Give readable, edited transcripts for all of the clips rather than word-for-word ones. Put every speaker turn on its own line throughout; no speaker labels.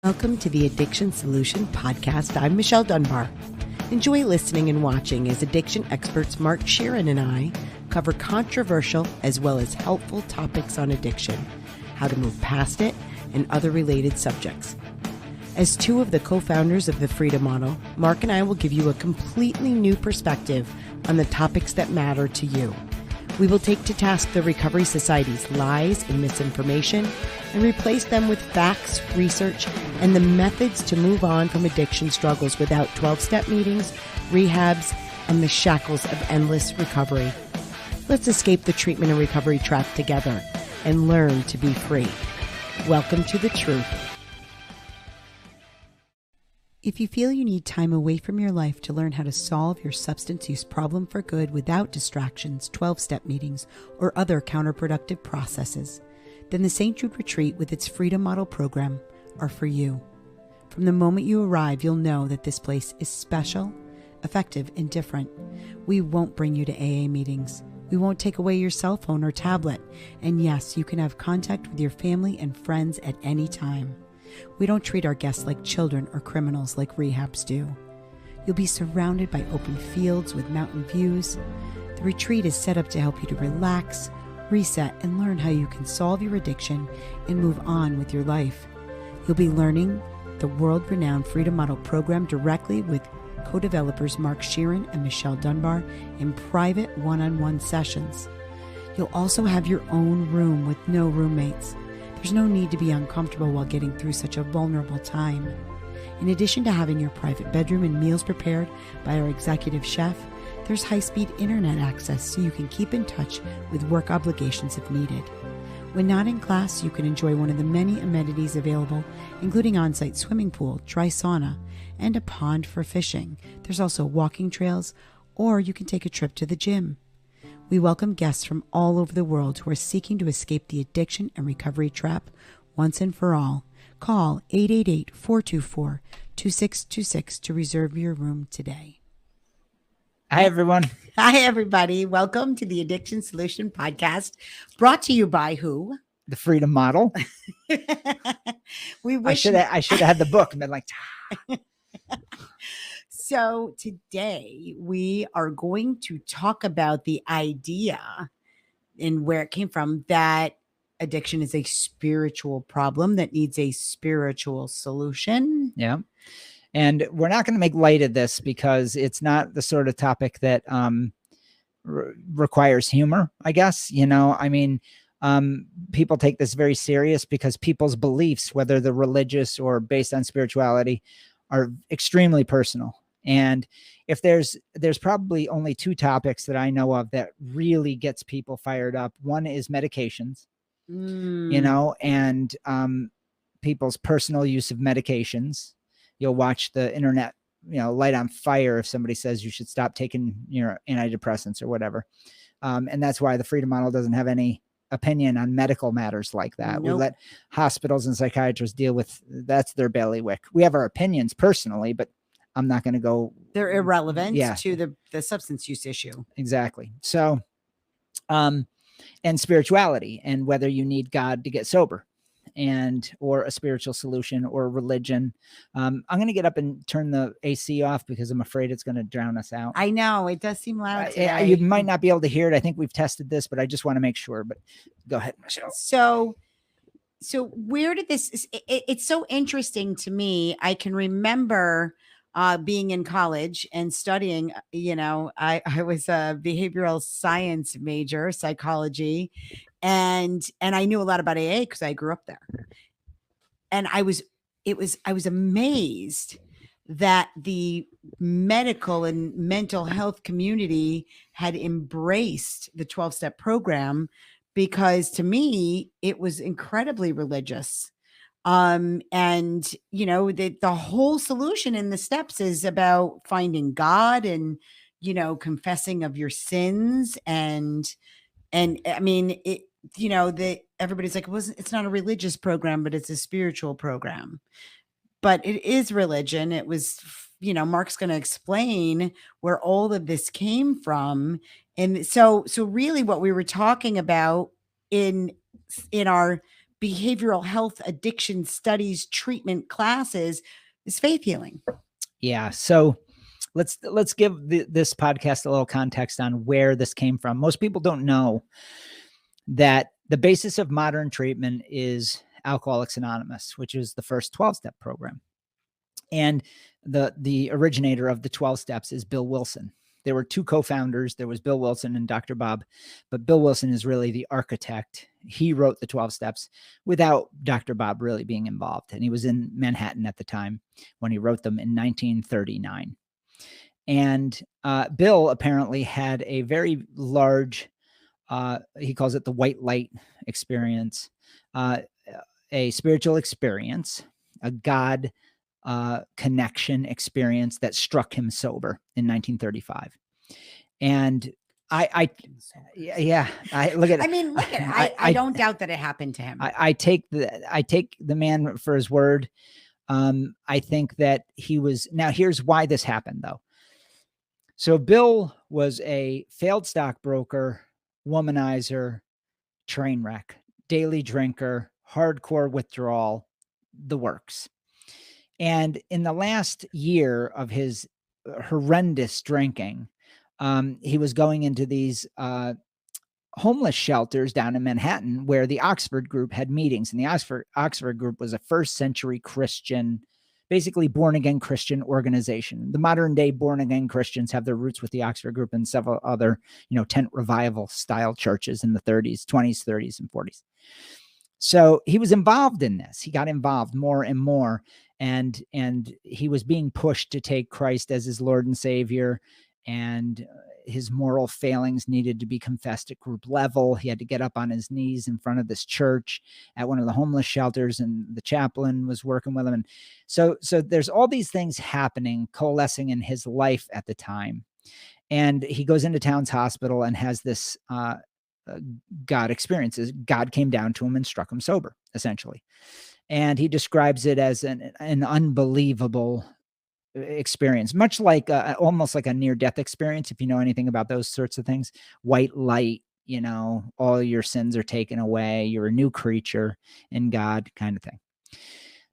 Welcome to the Addiction Solution Podcast. I'm Michelle Dunbar. Enjoy listening and watching as addiction experts Mark Sheeran and I cover controversial as well as helpful topics on addiction, how to move past it, and other related subjects. As two of the co-founders of the Freedom Model, Mark and I will give you a completely new perspective on the topics that matter to you. We will take to task the Recovery Society's lies and misinformation and replace them with facts, research, and the methods to move on from addiction struggles without 12-step meetings, rehabs, and the shackles of endless recovery. Let's escape the treatment and recovery trap together and learn to be free. Welcome to the truth. If you feel you need time away from your life to learn how to solve your substance use problem for good without distractions, 12-step meetings, or other counterproductive processes, then the St. Jude Retreat with its Freedom Model program are for you. From the moment you arrive, you'll know that this place is special, effective, and different. We won't bring you to AA meetings. We won't take away your cell phone or tablet. And yes, you can have contact with your family and friends at any time. We don't treat our guests like children or criminals like rehabs do. You'll be surrounded by open fields with mountain views. The retreat is set up to help you to relax, reset, and learn how you can solve your addiction and move on with your life. You'll be learning the world-renowned Freedom Model program directly with co-developers Mark Sheeran and Michelle Dunbar in private one-on-one sessions. You'll also have your own room with no roommates. There's no need to be uncomfortable while getting through such a vulnerable time. In addition to having your private bedroom and meals prepared by our executive chef, there's high-speed internet access so you can keep in touch with work obligations if needed. When not in class, you can enjoy one of the many amenities available, including on-site swimming pool, dry sauna, and a pond for fishing. There's also walking trails, or you can take a trip to the gym. We welcome guests from all over the world who are seeking to escape the addiction and recovery trap once and for all. Call 888-424-2626 to reserve your room today.
Hi, everyone.
Hi, everybody. Welcome to the Addiction Solution Podcast, brought to you by who?
The Freedom Model.
We wish
I should have had the book and been like,
So today we are going to talk about the idea and where it came from that addiction is a spiritual problem that needs a spiritual solution.
yeah. And we're not going to make light of this because it's not the sort of topic that requires humor, I guess. People take this very serious because people's beliefs, whether they're religious or based on spirituality, are extremely personal. And if there's probably only two topics that I know of that really gets people fired up. One is medications, and people's personal use of medications. You'll watch the internet, light on fire if somebody says you should stop taking your antidepressants or whatever. And that's why the Freedom Model doesn't have any opinion on medical matters like that.
Nope.
We let hospitals and psychiatrists deal with, that's their bailiwick. We have our opinions personally, but I'm not going to go.
They're irrelevant to the substance use issue.
Exactly. So, and spirituality and whether you need God to get sober or a spiritual solution or religion. I'm going to get up and turn the AC off because I'm afraid it's going to drown us out.
I know it does seem loud today.
You might not be able to hear it. I think we've tested this, but I just want to make sure, but go ahead, Michelle.
So where did this, it's so interesting to me. I can remember being in college and studying, I was a behavioral science major, psychology, and I knew a lot about AA because I grew up there. And I was amazed that the medical and mental health community had embraced the 12-step program, because to me, it was incredibly religious. The whole solution in the steps is about finding God and, confessing of your sins. And I mean, everybody's like, it's not a religious program, but it's a spiritual program. But it is religion. It was, Mark's going to explain where all of this came from. And so really what we were talking about in our behavioral health, addiction studies, treatment classes is faith healing.
Yeah. So let's give this podcast a little context on where this came from. Most people don't know that the basis of modern treatment is Alcoholics Anonymous, which is the first 12-step program. And the originator of the 12 steps is Bill Wilson. There were two co-founders. There was Bill Wilson and Dr. Bob, but Bill Wilson is really the architect. He wrote the 12 steps without Dr. Bob really being involved. And he was in Manhattan at the time when he wrote them in 1939. And Bill apparently had a very large, he calls it the white light experience, a spiritual experience, a God connection experience that struck him sober in 1935. And I look at.
I mean, look at it. I don't doubt that it happened to him.
I take the man for his word. I think that he was. Now, here's why this happened, though. So Bill was a failed stockbroker, womanizer, train wreck, daily drinker, hardcore withdrawal, the works. And in the last year of his horrendous drinking, he was going into these homeless shelters down in Manhattan where the Oxford group had meetings. And the Oxford group was a first century Christian, basically born again Christian organization. The modern day born again Christians have their roots with the Oxford group and several other, tent revival style churches in the 30s, 20s, 30s, and 40s. So he was involved in this. He got involved more and more. And he was being pushed to take Christ as his Lord and Savior. And his moral failings needed to be confessed at group level. He had to get up on his knees in front of this church at one of the homeless shelters, and the chaplain was working with him. And so there's all these things happening, coalescing in his life at the time. And he goes into Towns Hospital and has this God experiences. God came down to him and struck him sober, essentially. And he describes it as an unbelievable experience, much like almost like a near-death experience. If you know anything about those sorts of things, white light, all your sins are taken away. You're a new creature in God, kind of thing.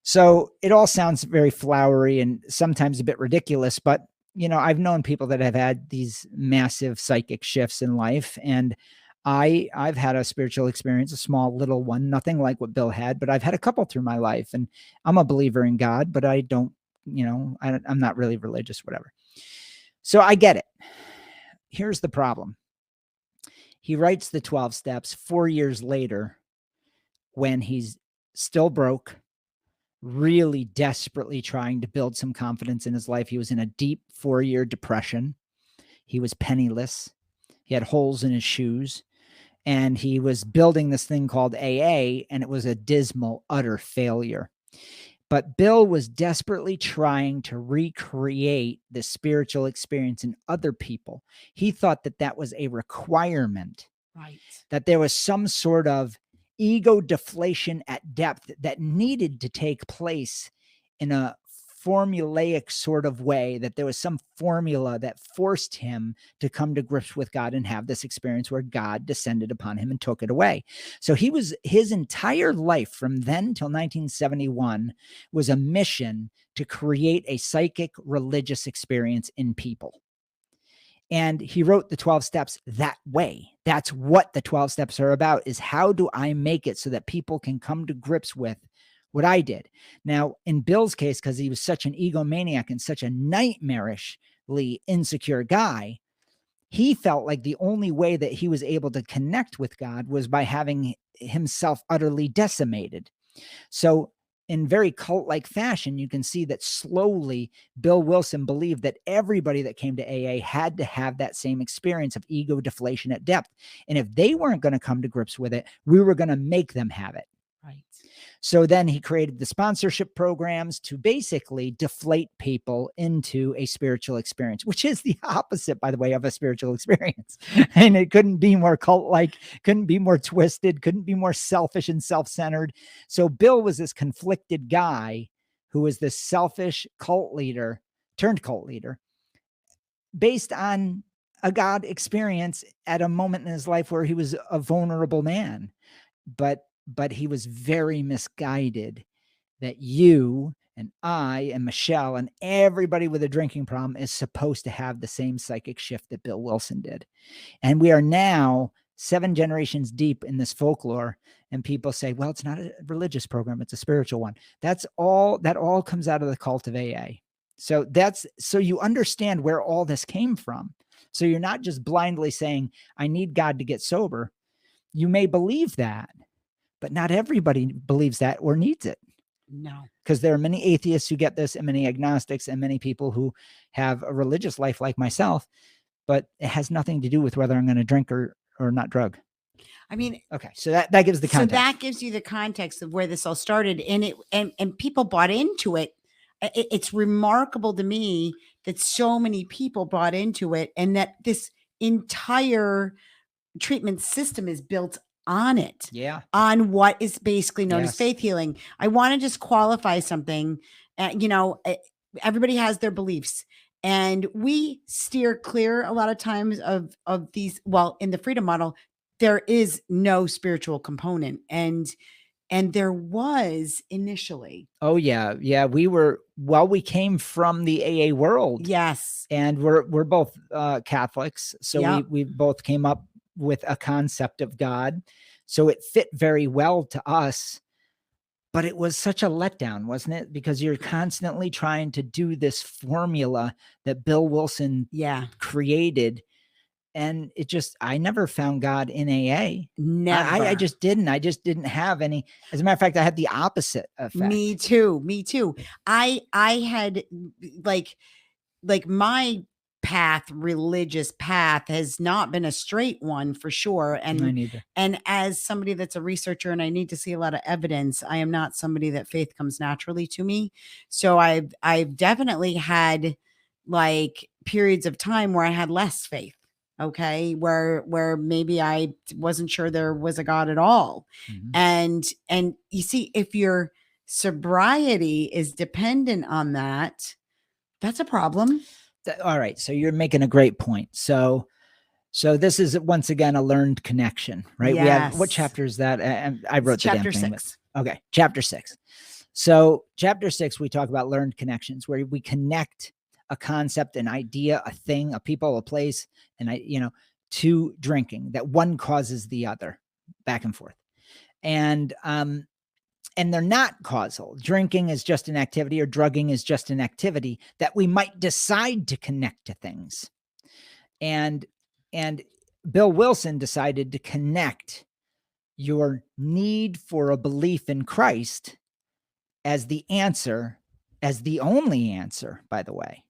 So it all sounds very flowery and sometimes a bit ridiculous, but I've known people that have had these massive psychic shifts in life, and I've had a spiritual experience, a small little one, nothing like what Bill had, but I've had a couple through my life, and I'm a believer in God, but I don't, I'm not really religious, whatever. So I get it. Here's the problem. He writes the 12 steps 4 years later when he's still broke, really desperately trying to build some confidence in his life. He was in a deep 4-year depression. He was penniless. He had holes in his shoes. And he was building this thing called AA, and it was a dismal, utter failure. But Bill was desperately trying to recreate the spiritual experience in other people. He thought that that was a requirement,
right?
That there was some sort of ego deflation at depth that needed to take place in a formulaic sort of way, that there was some formula that forced him to come to grips with God and have this experience where God descended upon him and took it away. So his entire life from then till 1971 was a mission to create a psychic religious experience in people. And he wrote the 12 steps that way. That's what the 12 steps are about, is how do I make it so that people can come to grips with what I did. Now, in Bill's case, because he was such an egomaniac and such a nightmarishly insecure guy, he felt like the only way that he was able to connect with God was by having himself utterly decimated. So in very cult-like fashion, you can see that slowly Bill Wilson believed that everybody that came to AA had to have that same experience of ego deflation at depth. And if they weren't going to come to grips with it, we were going to make them have it.
Right.
So then he created the sponsorship programs to basically deflate people into a spiritual experience, which is the opposite, by the way, of a spiritual experience. And it couldn't be more cult-like, couldn't be more twisted, couldn't be more selfish and self-centered. So Bill was this conflicted guy who was this selfish cult leader, turned cult leader, based on a God experience at a moment in his life where he was a vulnerable man. But but he was very misguided that you and I and Michelle and everybody with a drinking problem is supposed to have the same psychic shift that Bill Wilson did. And we are now 7 generations deep in this folklore, and people say, well, it's not a religious program, it's a spiritual one. That all comes out of the cult of AA. So you understand where all this came from. So you're not just blindly saying, I need God to get sober. You may believe that, but not everybody believes that or needs it.
No.
Because there are many atheists who get this, and many agnostics, and many people who have a religious life like myself, but it has nothing to do with whether I'm going to drink or not drug.
I mean,
okay, so that gives the context.
So that gives you the context of where this all started, and people bought into it. It's remarkable to me that so many people bought into it, and that this entire treatment system is built on it.
Yeah.
On what is basically known as faith healing. I want to just qualify something. Everybody has their beliefs, and we steer clear a lot of times of these. Well, in the freedom model, there is no spiritual component, and there was initially.
Oh yeah. We came from the AA world.
Yes.
And we're both Catholics, so we both came up with a concept of God, so it fit very well to us. But it was such a letdown, wasn't it? Because you're constantly trying to do this formula that Bill Wilson created. And I never found God in AA.
Never.
I just didn't. I just didn't have any. As a matter of fact, I had the opposite effect.
Me too. I had like my religious path has not been a straight one for sure. And as somebody that's a researcher and I need to see a lot of evidence, I am not somebody that faith comes naturally to me. So I've definitely had like periods of time where I had less faith. Okay. Where maybe I wasn't sure there was a God at all. And you see, if your sobriety is dependent on that, that's a problem.
All right. So you're making a great point. So this is once again a learned connection, right?
Yes.
We have, what chapter is that? I wrote the
chapter
damn thing.
6.
Okay. Chapter 6. So chapter 6, we talk about learned connections, where we connect a concept, an idea, a thing, a people, a place, to drinking, that one causes the other, back and forth. And they're not causal. Drinking is just an activity, or drugging is just an activity that we might decide to connect to things. And Bill Wilson decided to connect your need for a belief in Christ as the answer, as the only answer, by the way,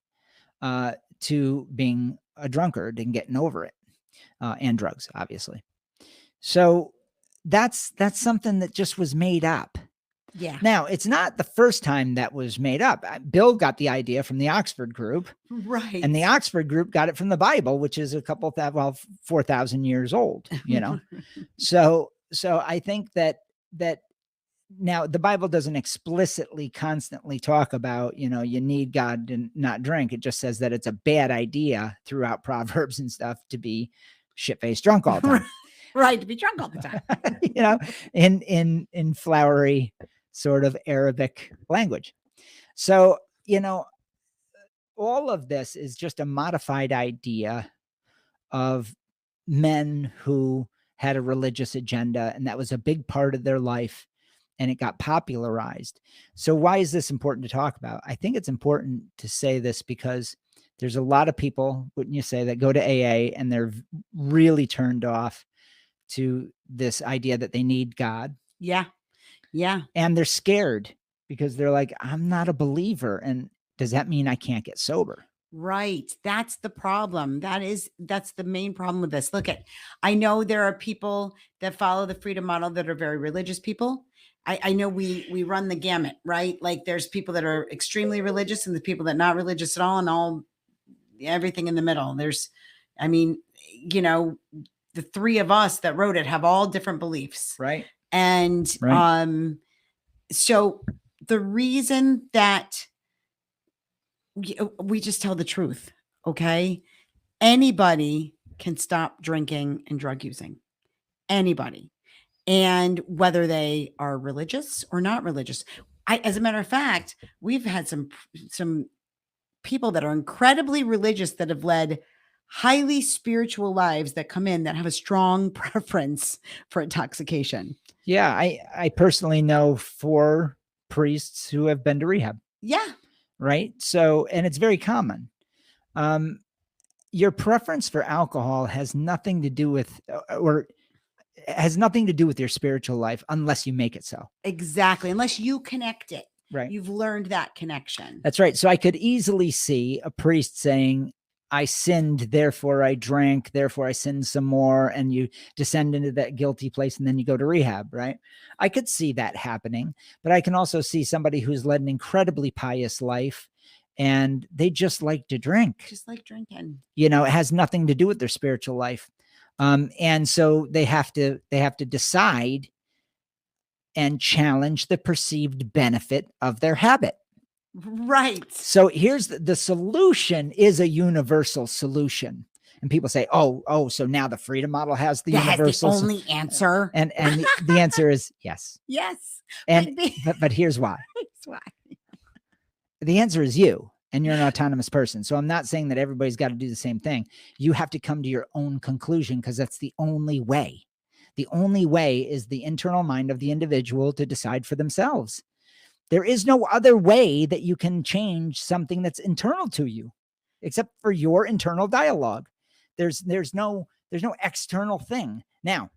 to being a drunkard and getting over it, and drugs, obviously. So that's something that just was made up.
Yeah.
Now, it's not the first time that was made up. Bill got the idea from the Oxford group.
Right.
And the Oxford group got it from the Bible, which is 4,000 years old, So I think that now the Bible doesn't explicitly constantly talk about, you need God to not drink. It just says that it's a bad idea throughout Proverbs and stuff to be shit-faced drunk all the time.
Right. To be drunk all the
time, in flowery sort of Arabic language. So, all of this is just a modified idea of men who had a religious agenda, and that was a big part of their life, and it got popularized. So why is this important to talk about? I think it's important to say this because there's a lot of people, wouldn't you say, that go to AA and they're really turned off to this idea that they need God.
Yeah. Yeah.
And they're scared because they're like, I'm not a believer. And does that mean I can't get sober?
Right. That's the problem. That's the main problem with this. I know there are people that follow the freedom model that are very religious people. I know we run the gamut, right? Like there's people that are extremely religious and the people that are not religious at all, and everything in the middle. There's, the three of us that wrote it have all different beliefs.
Right.
And, so the reason that we just tell the truth. Okay. Anybody can stop drinking and drug using. Anybody. and whether they are religious or not religious. As a matter of fact, we've had some people that are incredibly religious that have led highly spiritual lives that come in that have a strong preference for intoxication.
Yeah, I personally know 4 priests who have been to rehab.
Yeah.
Right. So, and it's very common. Your preference for alcohol has nothing to do with, or has nothing to do with your spiritual life unless you make it so.
Exactly. Unless you connect it.
Right.
You've learned that connection.
That's right. So I could easily see a priest saying, I sinned, therefore I drank, therefore I sinned some more, and you descend into that guilty place and then you go to rehab, right? I could see that happening, but I can also see somebody who's led an incredibly pious life and they just like to drink.
Just like drinking.
You know, it has nothing to do with their spiritual life. And so they have to decide and challenge the perceived benefit of their habit.
Right.
So here's the solution is a universal solution. And people say, oh, so now the freedom model has the universal.
Has the only answer.
And the answer is yes.
Yes.
And but here's why.
Here's why.
The answer is you, and you're an autonomous person. So I'm not saying that everybody's got to do the same thing. You have to come to your own conclusion because that's the only way. The only way is the internal mind of the individual to decide for themselves. There is no other way that you can change something that's internal to you, except for your internal dialogue. There's no external thing. Now,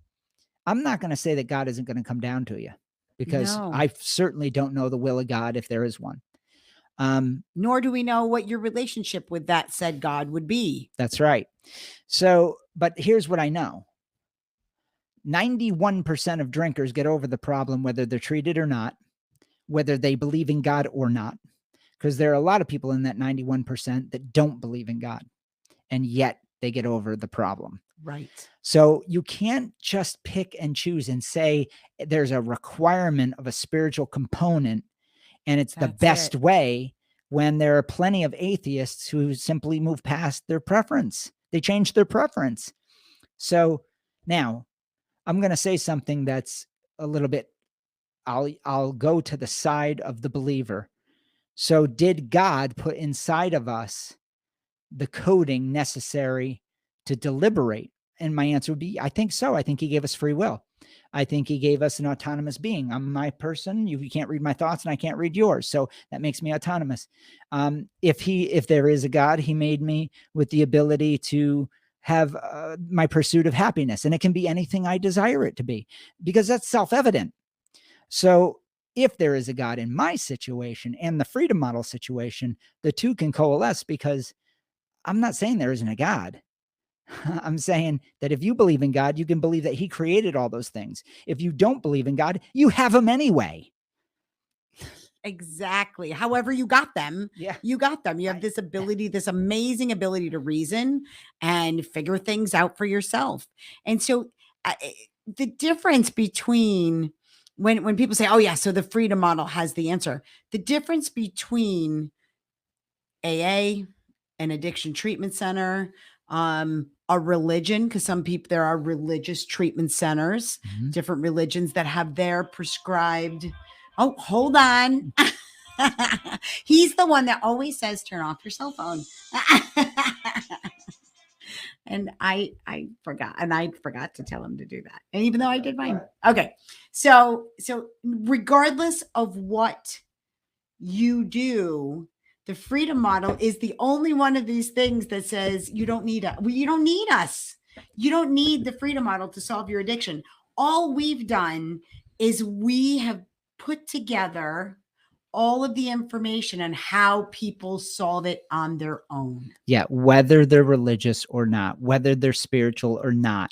I'm not going to say that God isn't going to come down to you, because I certainly don't know the will of God if there is one.
Nor do we know what your relationship with that said God would be.
That's right. So, but here's what I know. 91% of drinkers get over the problem, whether they're treated or not, whether they believe in God or not, because there are a lot of people in that 91% that don't believe in God, and yet they get over the problem.
Right.
So you can't just pick and choose and say there's a requirement of a spiritual component and it's the best way, when there are plenty of atheists who simply move past their preference. They change their preference. So now I'm going to say something that's a little bit, I'll go to the side of the believer. So did God put inside of us the coding necessary to deliberate? And my answer would be, I think so. I think he gave us free will. I think he gave us an autonomous being. I'm my person. You can't read my thoughts and I can't read yours. So that makes me autonomous. If there is a God, he made me with the ability to have my pursuit of happiness. And it can be anything I desire it to be, because that's self-evident. So if there is a God in my situation and the freedom model situation, the two can coalesce, because I'm not saying there isn't a God. I'm saying that if you believe in God, you can believe that he created all those things. If you don't believe in God, you have them anyway.
Exactly. However you got them, you got them. You have this ability, this amazing ability to reason and figure things out for yourself. And so the difference between when people say, oh yeah, so the freedom model has the answer, the difference between AA, an addiction treatment center, a religion, because there are religious treatment centers, different religions that have their prescribed. Oh, hold on. He's the one that always says, turn off your cell phone. And I forgot to tell him to do that. And even though I did mine. Okay. So regardless of what you do, the freedom model is the only one of these things that says you don't need us. You don't need us. You don't need the freedom model to solve your addiction. All we've done is we have put together all of the information on how people solve it on their own.
Yeah, whether they're religious or not, whether they're spiritual or not.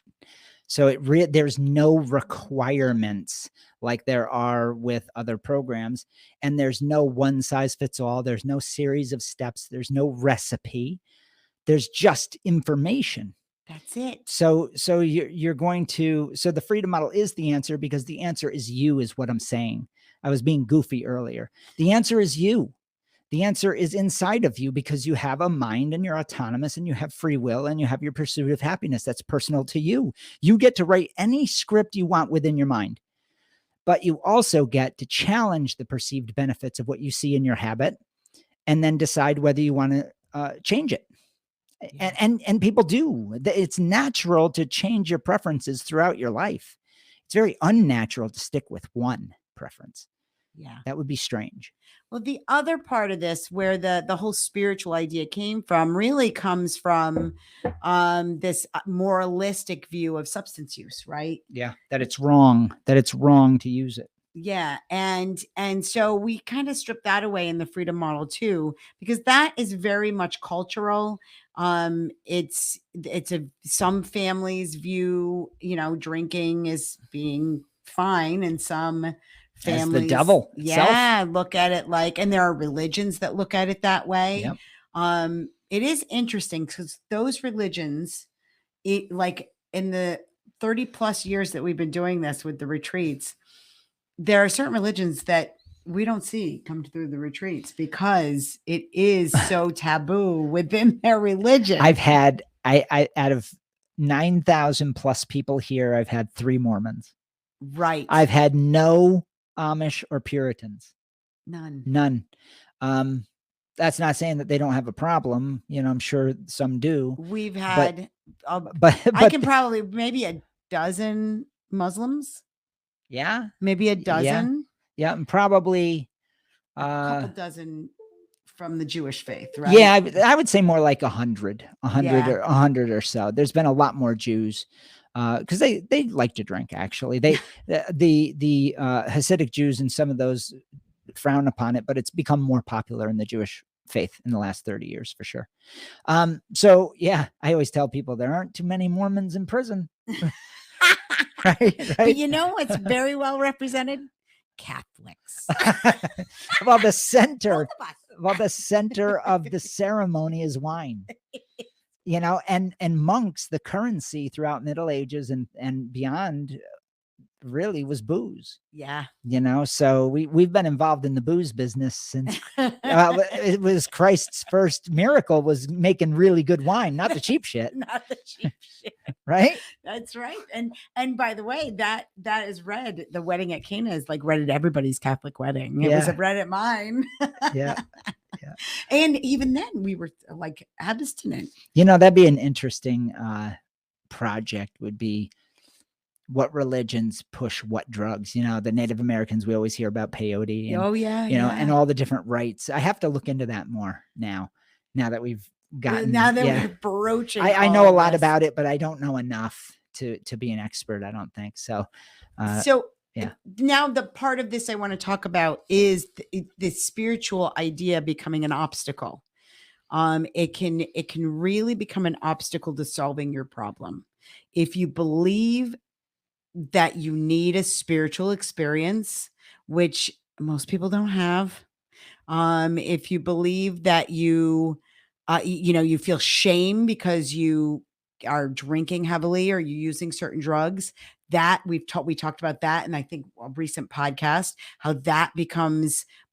So there's no requirements like there are with other programs, and there's no one size fits all. There's no series of steps. There's no recipe. There's just information.
That's it.
So you're going to, so the freedom model is the answer, because the answer is you, is what I'm saying. I was being goofy earlier. The answer is you. The answer is inside of you, because you have a mind and you're autonomous and you have free will and you have your pursuit of happiness that's personal to you. You get to write any script you want within your mind, but you also get to challenge the perceived benefits of what you see in your habit and then decide whether you want to change it.
Yeah.
And people do. It's natural to change your preferences throughout your life. It's very unnatural to stick with one preference.
Yeah.
That would be strange.
Well, the other part of this, where the whole spiritual idea came from, really comes from this moralistic view of substance use, right?
Yeah, that it's wrong to use it.
Yeah, and so we kind of strip that away in the freedom model too, because that is very much cultural. It's some families view, drinking as being fine, and some families,
as the devil itself.
look at it like, and there are religions that look at it that way.
Yep.
It is interesting because those religions, like in the 30 plus years that we've been doing this with the retreats, there are certain religions that we don't see come through the retreats because it is so taboo within their religion.
I've had, I out of 9,000 plus people here, I've had 3 Mormons.
Right.
I've had no Amish or Puritans.
None.
That's not saying that they don't have a problem. I'm sure some do.
We've had,
but
I can probably maybe a dozen Muslims.
Yeah.
Maybe a dozen.
Yeah. And probably
a couple dozen from the Jewish faith, right?
Yeah, I would say more like 100 or so. There's been a lot more Jews because they like to drink. Actually, the Hasidic Jews and some of those frown upon it, but it's become more popular in the Jewish faith in the last 30 years for sure. So yeah, I always tell people there aren't too many Mormons in prison. Right.
But you know what's very well represented? Catholics.
Well, the center of the ceremony is wine. And monks, the currency throughout Middle Ages and beyond really was booze.
Yeah.
So we've been involved in the booze business since it was Christ's first miracle was making really good wine, not the cheap shit.
Not the cheap shit.
Right?
That's right. And by the way, that is read, the wedding at Cana is like read at everybody's Catholic wedding. It was read at mine.
Yeah.
And even then we were like abstinent.
That'd be an interesting project, would be what religions push what drugs. The Native Americans, we always hear about peyote and, and all the different rites. I have to look into that more now that we've gotten,
we're broaching.
I know a lot about it, but I don't know enough to be an expert, I don't think so. Now
the part of this I want to talk about is the spiritual idea becoming an obstacle. It can really become an obstacle to solving your problem. If you believe that you need a spiritual experience, which most people don't have. If you believe that you feel shame because you are drinking heavily or you're using certain drugs, that we talked about that. And I think a recent podcast, how that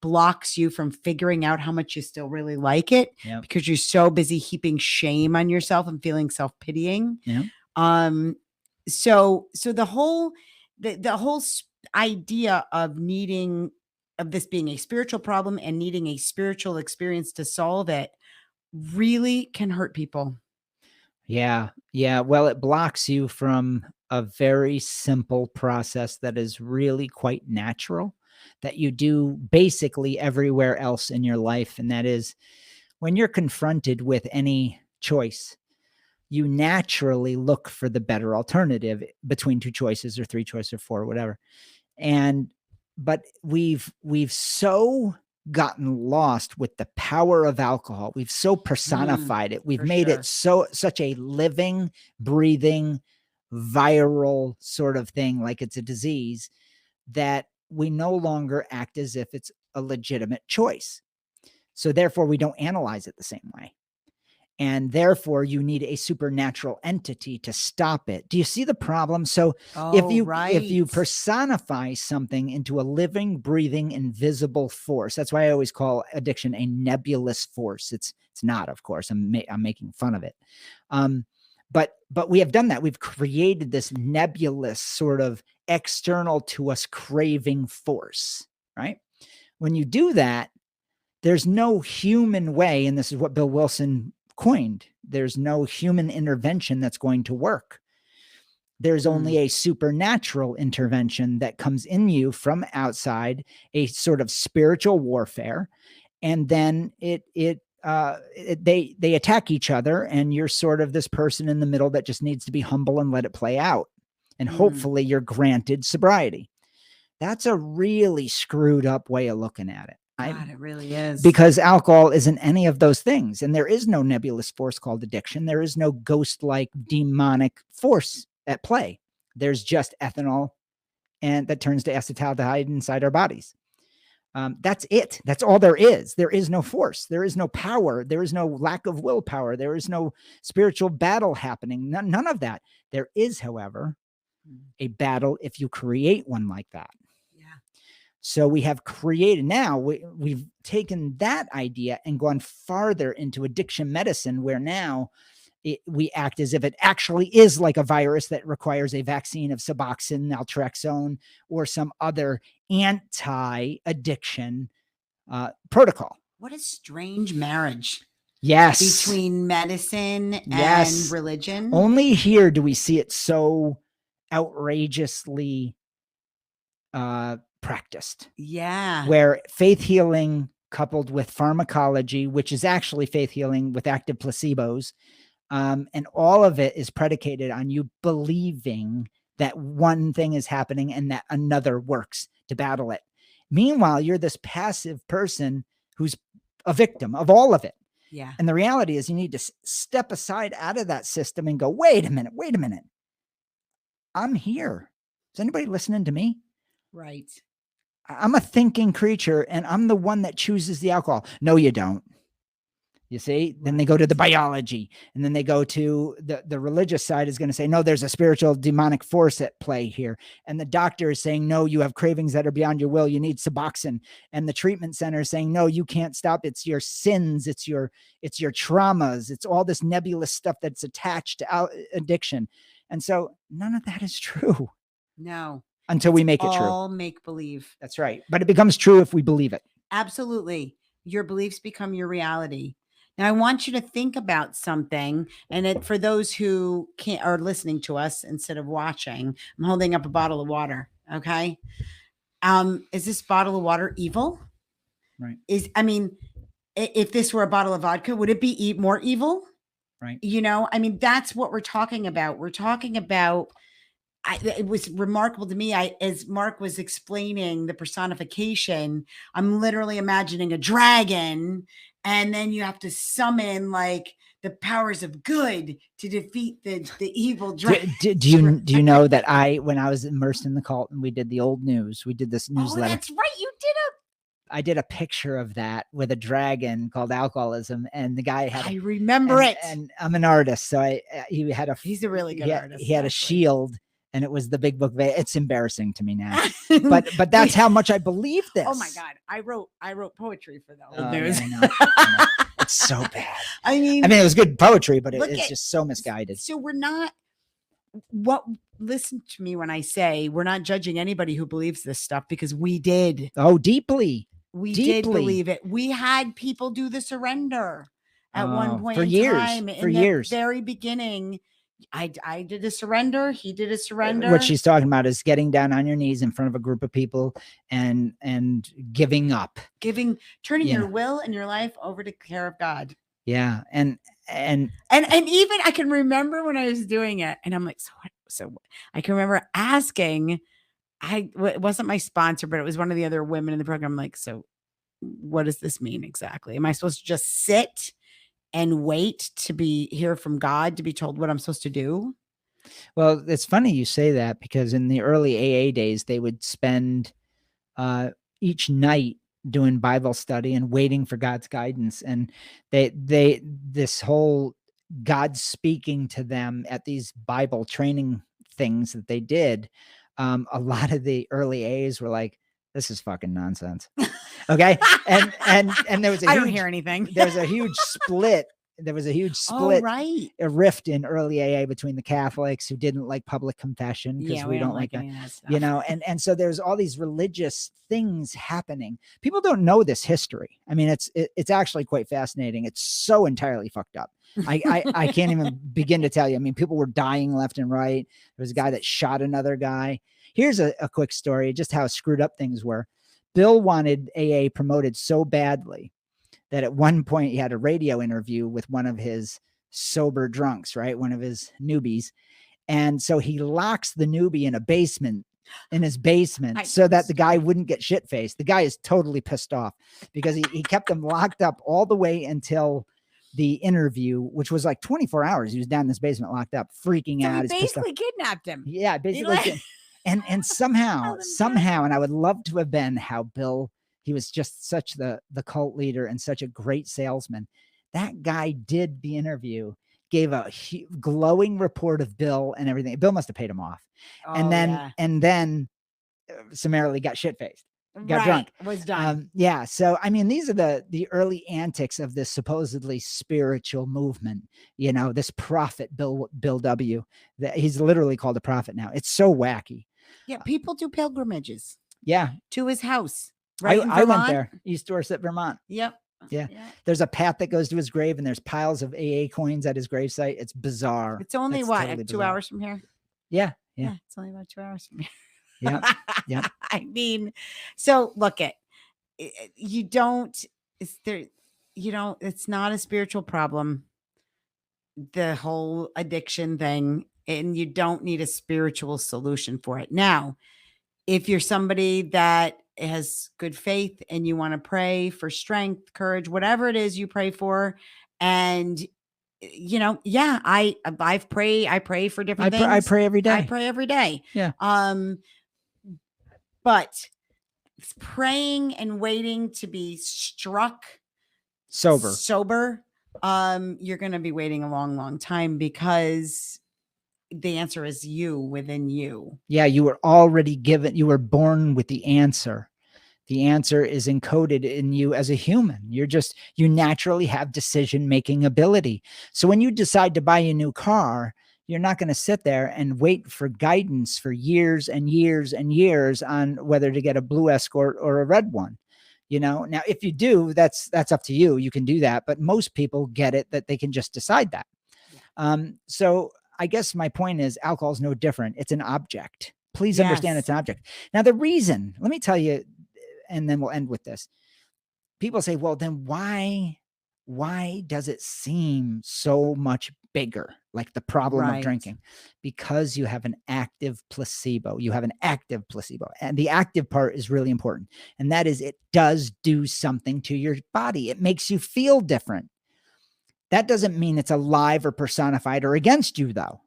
blocks you from figuring out how much you still really like it because you're so busy heaping shame on yourself and feeling self-pitying.
Yeah.
So the whole idea of this being a spiritual problem and needing a spiritual experience to solve it really can hurt people.
Yeah. Well, it blocks you from a very simple process that is really quite natural that you do basically everywhere else in your life. And that is when you're confronted with any choice, you naturally look for the better alternative between 2 choices or 3 choices or 4, whatever. But we've so gotten lost with the power of alcohol. We've so personified it. We've made it such a living, breathing, viral sort of thing, like it's a disease, that we no longer act as if it's a legitimate choice. So therefore we don't analyze it the same way. and therefore you need a supernatural entity to stop it. Do you see the problem? So
Oh,
if you
right.
personify something into a living, breathing, invisible force, that's why I always call addiction a nebulous force. It's not, of course. I'm making fun of it. But we have done that. We've created this nebulous sort of external to us craving force, right? When you do that, there's no human way, and this is what Bill Wilson coined, there's no human intervention that's going to work. There's only a supernatural intervention that comes in you from outside, a sort of spiritual warfare, and then they attack each other, and you're sort of this person in the middle that just needs to be humble and let it play out, and hopefully you're granted sobriety. That's a really screwed up way of looking at it.
God, it really is.
Because alcohol isn't any of those things. And there is no nebulous force called addiction. There is no ghost-like demonic force at play. There's just ethanol and that turns to acetaldehyde inside our bodies. That's it. That's all there is. There is no force. There is no power. There is no lack of willpower. There is no spiritual battle happening. None of that. There is, however, a battle if you create one like that. So we have created, now we've taken that idea and gone farther into addiction medicine, where now we act as if it actually is like a virus that requires a vaccine of Suboxone, naltrexone, or some other anti-addiction protocol.
What a strange marriage.
Yes.
Between medicine and religion.
Only here do we see it so outrageously practiced.
Yeah.
Where faith healing coupled with pharmacology, which is actually faith healing with active placebos, and all of it is predicated on you believing that one thing is happening and that another works to battle it. Meanwhile, you're this passive person who's a victim of all of it.
Yeah.
And the reality is you need to step aside out of that system and go, wait a minute. I'm here. Is anybody listening to me?
Right.
I'm a thinking creature and I'm the one that chooses the alcohol. No, you don't. You see, then they go to the biology, and then they go to the religious side is going to say, no, there's a spiritual demonic force at play here. And the doctor is saying, no, you have cravings that are beyond your will. You need Suboxone. And the treatment center is saying, no, you can't stop. It's your sins. It's your traumas. It's all this nebulous stuff that's attached to addiction. And so none of that is true.
No.
Until we make it true.
All make believe.
That's right. But it becomes true if we believe it.
Absolutely. Your beliefs become your reality. Now, I want you to think about something, and for those who are listening to us instead of watching, I'm holding up a bottle of water. Okay. Is this bottle of water evil?
Right.
If this were a bottle of vodka, would it be more evil?
Right.
That's what we're talking about. We're talking about, it was remarkable to me. As Mark was explaining the personification, I'm literally imagining a dragon, and then you have to summon like the powers of good to defeat the evil dragon.
Do you know that when I was immersed in the cult and we did the old news, we did this newsletter.
Oh, that's right. You did
I did a picture of that with a dragon called alcoholism, and the guy had.
I remember it.
And I'm an artist, so he's
a really good artist.
He had a shield, and it was the big book. It's embarrassing to me now, but that's how much I believe this.
Oh my God, I wrote poetry for the old news.
I know. It's so bad. I mean, it was good poetry, but it's just so misguided.
So we're not. Listen to me when I say we're not judging anybody who believes this stuff, because we did.
Oh, deeply.
We did believe it. We had people do the surrender at one point
for
in
years.
time.
For years.
The very beginning, I did a surrender. He did a surrender.
What she's talking about is getting down on your knees in front of a group of people and giving up.
Turning your will and your life over to the care of God.
Yeah. And
even I can remember when I was doing it, and I'm like, so I can remember asking, it wasn't my sponsor, but it was one of the other women in the program. I'm like, so what does this mean exactly? Am I supposed to just sit and wait to hear from God, to be told what I'm supposed to do?
Well, it's funny you say that, because in the early AA days, they would spend each night doing Bible study and waiting for God's guidance. And this whole God speaking to them at these Bible training things that they did, a lot of the early A's were like, this is fucking nonsense. Okay. And there was
I don't hear anything.
There was a huge split. There was a huge
Oh,
split,
right.
a rift in early AA between the Catholics who didn't like public confession because
Yeah,
we don't like that,
any of that stuff.
you know, and so there's all these religious things happening. People don't know this history. I mean, it's actually quite fascinating. It's so entirely fucked up. I can't even begin to tell you. I mean, people were dying left and right. There was a guy that shot another guy. Here's a quick story, just how screwed up things were. Bill wanted AA promoted so badly that at one point he had a radio interview with one of his sober drunks, right? One of his newbies. And so he locks the newbie in his basement so that the guy wouldn't get shit faced. The guy is totally pissed off because he kept him locked up all the way until the interview, which was like 24 hours. He was down in this basement locked up, freaking out.
He basically kidnapped him.
Yeah, basically. And somehow, and I would love to have been how Bill, he was just such the cult leader and such a great salesman. That guy did the interview, gave a glowing report of Bill and everything. Bill must have paid him off. And then summarily got shit-faced, got drunk.
Was done.
Yeah. So, I mean, these are the early antics of this supposedly spiritual movement, you know, this prophet, Bill W. That he's literally called a prophet now. It's so wacky.
Yeah. People do pilgrimages.
Yeah.
To his house.
Right. I went there, East Dorset, Vermont.
Yep.
Yeah. There's a path that goes to his grave and there's piles of AA coins at his gravesite. It's bizarre.
It's only totally 2 hours from here.
Yeah.
It's only about 2 hours from here.
Yeah.
I mean, so look it's not a spiritual problem, the whole addiction thing, and you don't need a spiritual solution for it. Now, if you're somebody that has good faith and you want to pray for strength, courage, whatever it is you pray for, and I pray for different things.
I pray every day.
I pray every day.
Yeah.
But praying and waiting to be struck sober, you're going to be waiting a long, long time because the answer is you within you.
Yeah. You were already given, you were born with the answer. The answer is encoded in you as a human. You naturally have decision-making ability. So when you decide to buy a new car, you're not going to sit there and wait for guidance for years and years and years on whether to get a blue Escort or a red one. You know, now if you do, that's up to you. You can do that. But most people get it that they can just decide that. So I guess my point is alcohol is no different. It's an object. Please understand it's an object. Now, the reason, let me tell you, and then we'll end with this. People say, well, then why does it seem so much bigger, like the problem of drinking? Because you have an active placebo. You have an active placebo. And the active part is really important. And that is, it does do something to your body. It makes you feel different. That doesn't mean it's alive or personified or against you, though,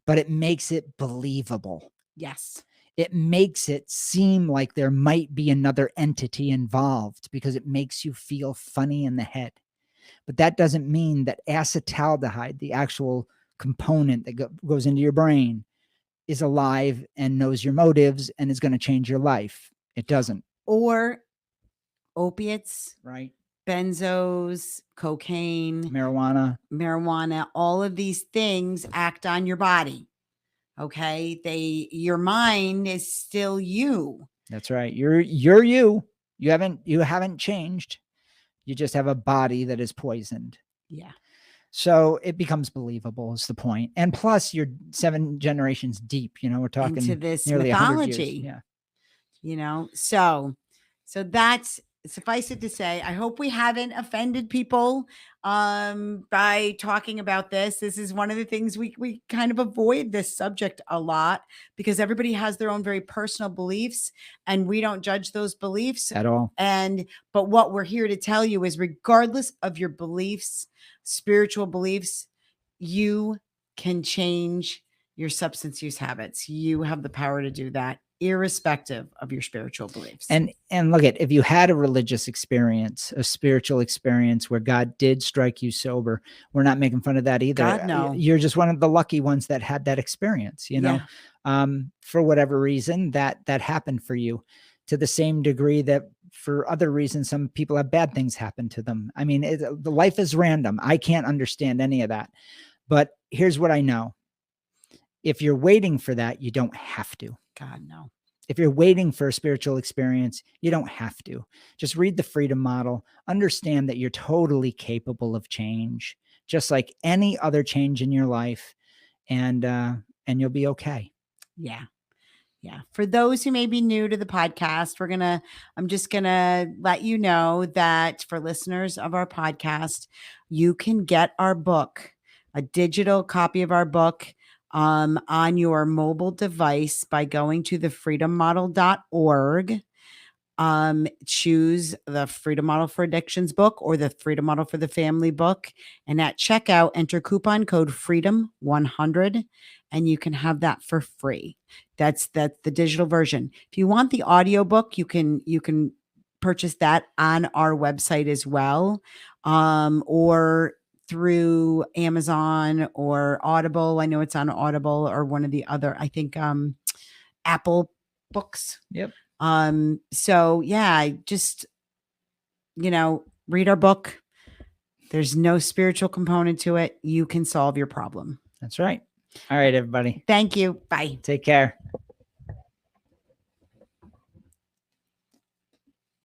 but it makes it believable.
Yes.
It makes it seem like there might be another entity involved because it makes you feel funny in the head. But that doesn't mean that acetaldehyde, the actual component that goes into your brain, is alive and knows your motives and is going to change your life. It doesn't.
Or opiates,
right?
Benzos, cocaine,
marijuana,
all of these things act on your body. Okay. Your mind is still you.
That's right. You're you. You haven't changed. You just have a body that is poisoned.
Yeah.
So it becomes believable is the point. And plus you're 7 generations deep, we're talking
into this
nearly
mythology.
Yeah.
So that's, suffice it to say, I hope we haven't offended people by talking about this. This is one of the things we kind of avoid this subject a lot because everybody has their own very personal beliefs and we don't judge those beliefs
at all.
But what we're here to tell you is regardless of your beliefs, spiritual beliefs, you can change your substance use habits. You have the power to do that irrespective of your spiritual beliefs.
And look at, if you had a religious experience, a spiritual experience where God did strike you sober, we're not making fun of that either.
God, no.
You're just one of the lucky ones that had that experience, you know, for whatever reason that happened for you, to the same degree that for other reasons, some people have bad things happen to them. I mean, the life is random. I can't understand any of that. But here's what I know. If you're waiting for that, you don't have to.
God, no.
If you're waiting for a spiritual experience, you don't have to. Just read the freedom model. Understand that you're totally capable of change, just like any other change in your life, and you'll be okay.
Yeah. Yeah. For those who may be new to the podcast, I'm just going to let you know that for listeners of our podcast, you can get our book, a digital copy of our book, on your mobile device by going to thefreedommodel.org. Choose the Freedom Model for Addictions book or the Freedom Model for the Family book. And at checkout, enter coupon code FREEDOM100 and you can have that for free. That's the digital version. If you want the audio book, you can purchase that on our website as well. Or through Amazon or Audible. I know it's on Audible or one of the other, I think, Apple books.
Yep.
So yeah, just, read our book. There's no spiritual component to it. You can solve your problem.
That's right. All right, everybody.
Thank you. Bye.
Take care.